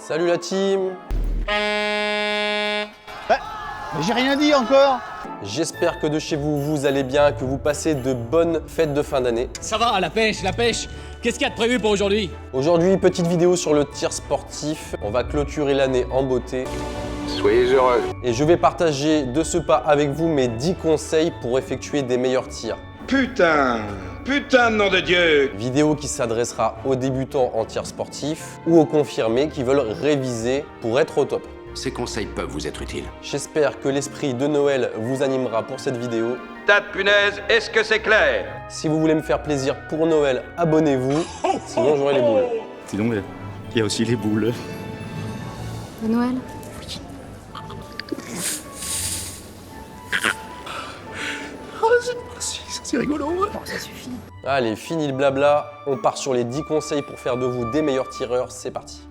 Salut la team. Mais j'ai rien dit encore. J'espère que de chez vous, vous allez bien, que vous passez de bonnes fêtes de fin d'année. Ça va, la pêche, la pêche. Qu'est-ce qu'il y a de prévu pour aujourd'hui? Aujourd'hui, petite vidéo sur le tir sportif. On va clôturer l'année en beauté. Soyez heureux. Et je vais partager de ce pas avec vous mes 10 conseils pour effectuer des meilleurs tirs. Putain de nom de Dieu. Vidéo qui s'adressera aux débutants en tir sportif ou aux confirmés qui veulent réviser pour être au top. Ces conseils peuvent vous être utiles. J'espère que l'esprit de Noël vous animera pour cette vidéo. Tas de punaise, est-ce que c'est clair? Si vous voulez me faire plaisir pour Noël, abonnez-vous, sinon j'aurai les boules. Sinon, il y a aussi les boules. De Noël? C'est rigolo. Bon, ça suffit. Allez, fini le blabla, on part sur les 10 conseils pour faire de vous des meilleurs tireurs, c'est parti.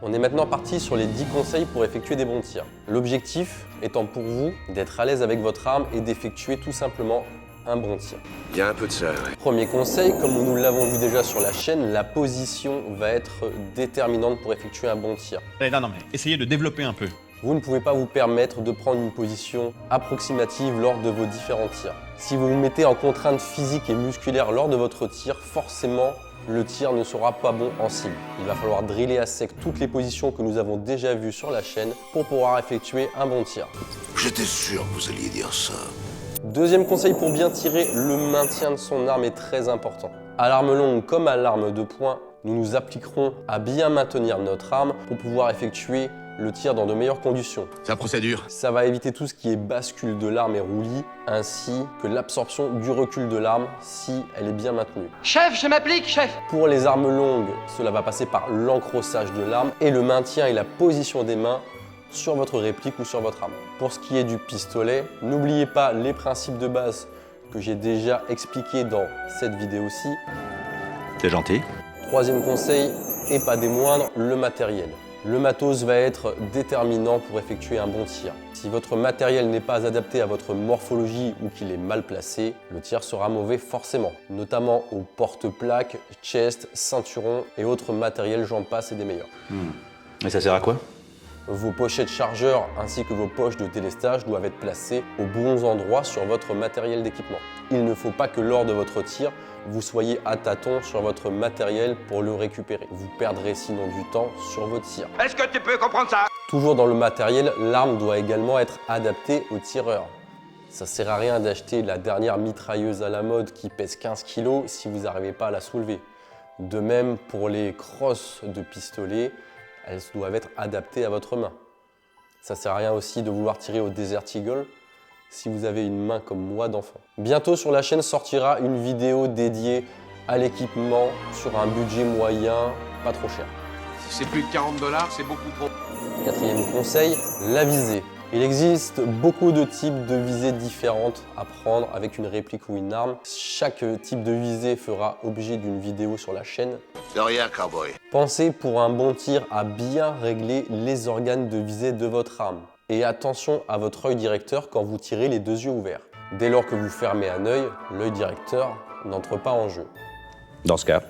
On est maintenant parti sur les 10 conseils pour effectuer des bons tirs. L'objectif étant pour vous d'être à l'aise avec votre arme et d'effectuer tout simplement un bon tir. Il y a un peu de ça, ouais. Premier conseil, comme nous l'avons vu déjà sur la chaîne, la position va être déterminante pour effectuer un bon tir. Non, mais essayez de développer un peu. Vous ne pouvez pas vous permettre de prendre une position approximative lors de vos différents tirs. Si vous vous mettez en contrainte physique et musculaire lors de votre tir, forcément, le tir ne sera pas bon en cible. Il va falloir driller à sec toutes les positions que nous avons déjà vues sur la chaîne pour pouvoir effectuer un bon tir. J'étais sûr que vous alliez dire ça. Deuxième conseil pour bien tirer, le maintien de son arme est très important. À l'arme longue comme à l'arme de poing, nous nous appliquerons à bien maintenir notre arme pour pouvoir effectuer le tir dans de meilleures conditions. C'est la procédure. Ça va éviter tout ce qui est bascule de l'arme et roulis, ainsi que l'absorption du recul de l'arme si elle est bien maintenue. Chef, je m'applique, chef. Pour les armes longues, cela va passer par l'encrossage de l'arme et le maintien et la position des mains sur votre réplique ou sur votre arme. Pour ce qui est du pistolet, n'oubliez pas les principes de base que j'ai déjà expliqués dans cette vidéo-ci. C'est gentil. Troisième conseil, et pas des moindres, le matériel. Le matos va être déterminant pour effectuer un bon tir. Si votre matériel n'est pas adapté à votre morphologie ou qu'il est mal placé, le tir sera mauvais forcément, notamment aux porte-plaques, chest, ceinturons et autres matériels, j'en passe et des meilleurs. Et ça sert à quoi? Vos pochettes chargeurs ainsi que vos poches de délestage doivent être placées aux bons endroits sur votre matériel d'équipement. Il ne faut pas que lors de votre tir, vous soyez à tâtons sur votre matériel pour le récupérer. Vous perdrez sinon du temps sur vos tirs. Est-ce que tu peux comprendre ça? Toujours dans le matériel, l'arme doit également être adaptée au tireur. Ça sert à rien d'acheter la dernière mitrailleuse à la mode qui pèse 15 kg si vous n'arrivez pas à la soulever. De même pour les crosses de pistolet, elles doivent être adaptées à votre main. Ça sert à rien aussi de vouloir tirer au Desert Eagle si vous avez une main comme moi d'enfant. Bientôt sur la chaîne sortira une vidéo dédiée à l'équipement sur un budget moyen, pas trop cher. Si c'est plus de 40 $, c'est beaucoup trop. Quatrième conseil, la visée. Il existe beaucoup de types de visées différentes à prendre avec une réplique ou une arme. Chaque type de visée fera objet d'une vidéo sur la chaîne. De rien, cowboy. Pensez pour un bon tir à bien régler les organes de visée de votre arme. Et attention à votre œil directeur quand vous tirez les deux yeux ouverts. Dès lors que vous fermez un œil, l'œil directeur n'entre pas en jeu. Dans ce cas.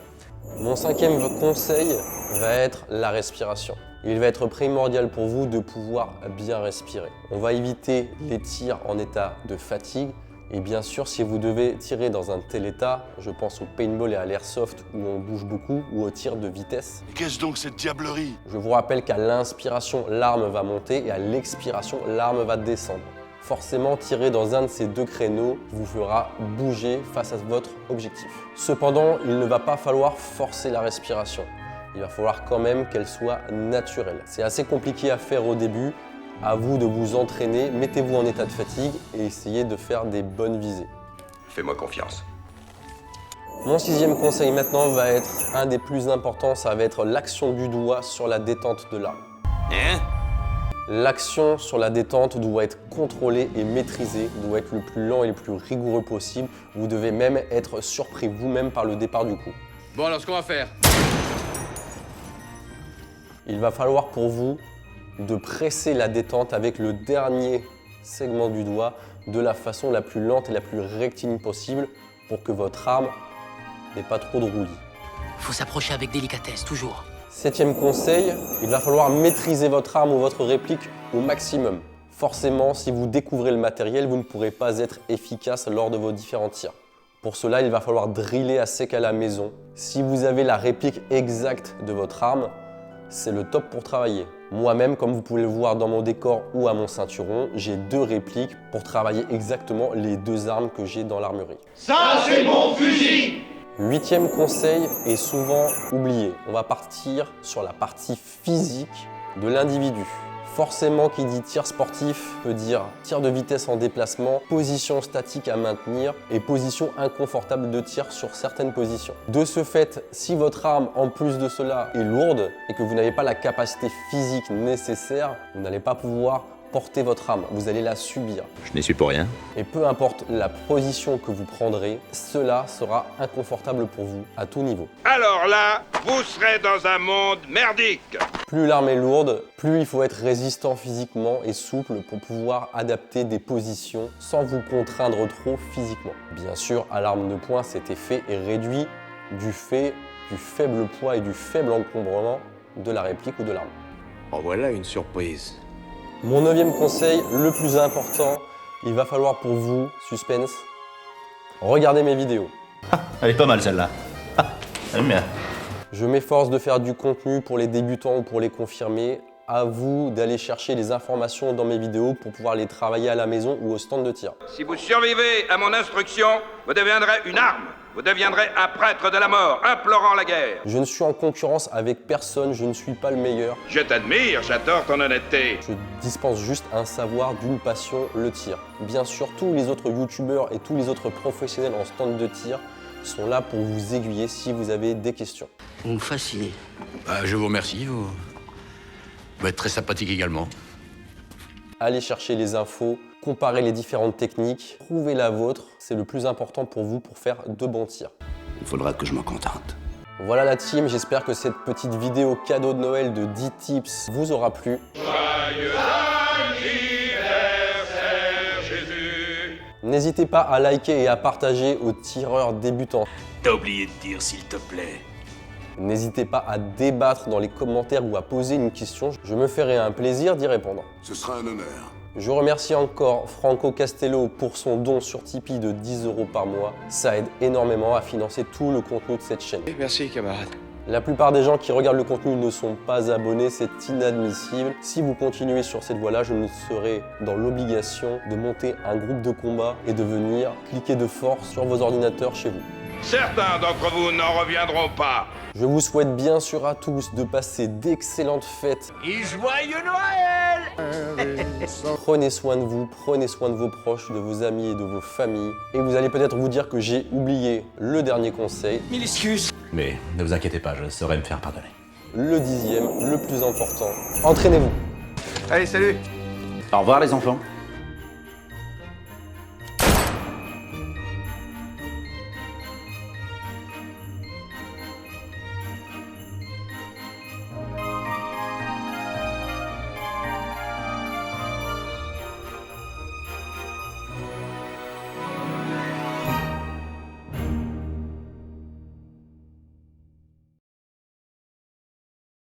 Mon cinquième conseil va être la respiration. Il va être primordial pour vous de pouvoir bien respirer. On va éviter les tirs en état de fatigue. Et bien sûr, si vous devez tirer dans un tel état, je pense au paintball et à l'airsoft où on bouge beaucoup ou au tir de vitesse. Qu'est-ce donc cette diablerie? Je vous rappelle qu'à l'inspiration, l'arme va monter et à l'expiration, l'arme va descendre. Forcément, tirer dans un de ces deux créneaux vous fera bouger face à votre objectif. Cependant, il ne va pas falloir forcer la respiration. Il va falloir quand même qu'elle soit naturelle. C'est assez compliqué à faire au début. À vous de vous entraîner, mettez-vous en état de fatigue et essayez de faire des bonnes visées. Fais-moi confiance. Mon sixième conseil maintenant va être un des plus importants, ça va être l'action du doigt sur la détente de l'arme. L'action sur la détente doit être contrôlée et maîtrisée, doit être le plus lent et le plus rigoureux possible. Vous devez même être surpris vous-même par le départ du coup. Bon, alors ce qu'on va faire, Il va falloir pour vous de presser la détente avec le dernier segment du doigt de la façon la plus lente et la plus rectiligne possible pour que votre arme n'ait pas trop de roulis. Faut s'approcher avec délicatesse, toujours. 7e conseil, il va falloir maîtriser votre arme ou votre réplique au maximum. Forcément, si vous découvrez le matériel, vous ne pourrez pas être efficace lors de vos différents tirs. Pour cela, il va falloir driller à sec à la maison. Si vous avez la réplique exacte de votre arme, c'est le top pour travailler. Moi-même, comme vous pouvez le voir dans mon décor ou à mon ceinturon, j'ai 2 répliques pour travailler exactement les 2 armes que j'ai dans l'armurerie. Ça, c'est mon fusil! 8e conseil est souvent oublié. On va partir sur la partie physique de l'individu. Forcément, qui dit tir sportif peut dire tir de vitesse en déplacement, position statique à maintenir et position inconfortable de tir sur certaines positions. De ce fait, si votre arme, en plus de cela, est lourde et que vous n'avez pas la capacité physique nécessaire, vous n'allez pas pouvoir porter votre arme, vous allez la subir. Je n'y suis pour rien. Et peu importe la position que vous prendrez, cela sera inconfortable pour vous à tout niveau. Alors là, vous serez dans un monde merdique. Plus l'arme est lourde, plus il faut être résistant physiquement et souple pour pouvoir adapter des positions sans vous contraindre trop physiquement. Bien sûr, à l'arme de poing, cet effet est réduit du fait du faible poids et du faible encombrement de la réplique ou de l'arme. En voilà une surprise. Mon 9e conseil, le plus important, il va falloir pour vous, suspense, regardez mes vidéos. Elle est pas mal celle-là. J'aime bien. Je m'efforce de faire du contenu pour les débutants ou pour les confirmés. À vous d'aller chercher les informations dans mes vidéos pour pouvoir les travailler à la maison ou au stand de tir. Si vous survivez à mon instruction, vous deviendrez une arme. Vous deviendrez un prêtre de la mort, implorant la guerre. Je ne suis en concurrence avec personne, je ne suis pas le meilleur. Je t'admire, j'adore ton honnêteté. Je dispense juste un savoir d'une passion, le tir. Bien sûr, tous les autres youtubeurs et tous les autres professionnels en stand de tir sont là pour vous aiguiller si vous avez des questions. Vous me fascinez. Je vous remercie, vous êtes très sympathique également. Allez chercher les infos, comparez les différentes techniques, trouvez la vôtre, c'est le plus important pour vous pour faire de bons tirs. Il faudra que je m'en contente. Voilà la team, j'espère que cette petite vidéo cadeau de Noël de 10 tips vous aura plu. Joyeux anniversaire, Jésus. N'hésitez pas à liker et à partager aux tireurs débutants. T'as oublié de dire, s'il te plaît. N'hésitez pas à débattre dans les commentaires ou à poser une question, je me ferai un plaisir d'y répondre. Ce sera un honneur. Je remercie encore Franco Castello pour son don sur Tipeee de 10 € par mois. Ça aide énormément à financer tout le contenu de cette chaîne. Merci, camarade. La plupart des gens qui regardent le contenu ne sont pas abonnés, c'est inadmissible. Si vous continuez sur cette voie-là, je me serai dans l'obligation de monter un groupe de combat et de venir cliquer de force sur vos ordinateurs chez vous. Certains d'entre vous n'en reviendront pas. Je vous souhaite bien sûr à tous de passer d'excellentes fêtes. Et joyeux Noël! Prenez soin de vous, prenez soin de vos proches, de vos amis et de vos familles. Et vous allez peut-être vous dire que j'ai oublié le dernier conseil, Mille excuses. Mais ne vous inquiétez pas, je saurai me faire pardonner. le 10e, le plus important. Entraînez-vous. Allez, salut. Au revoir les enfants.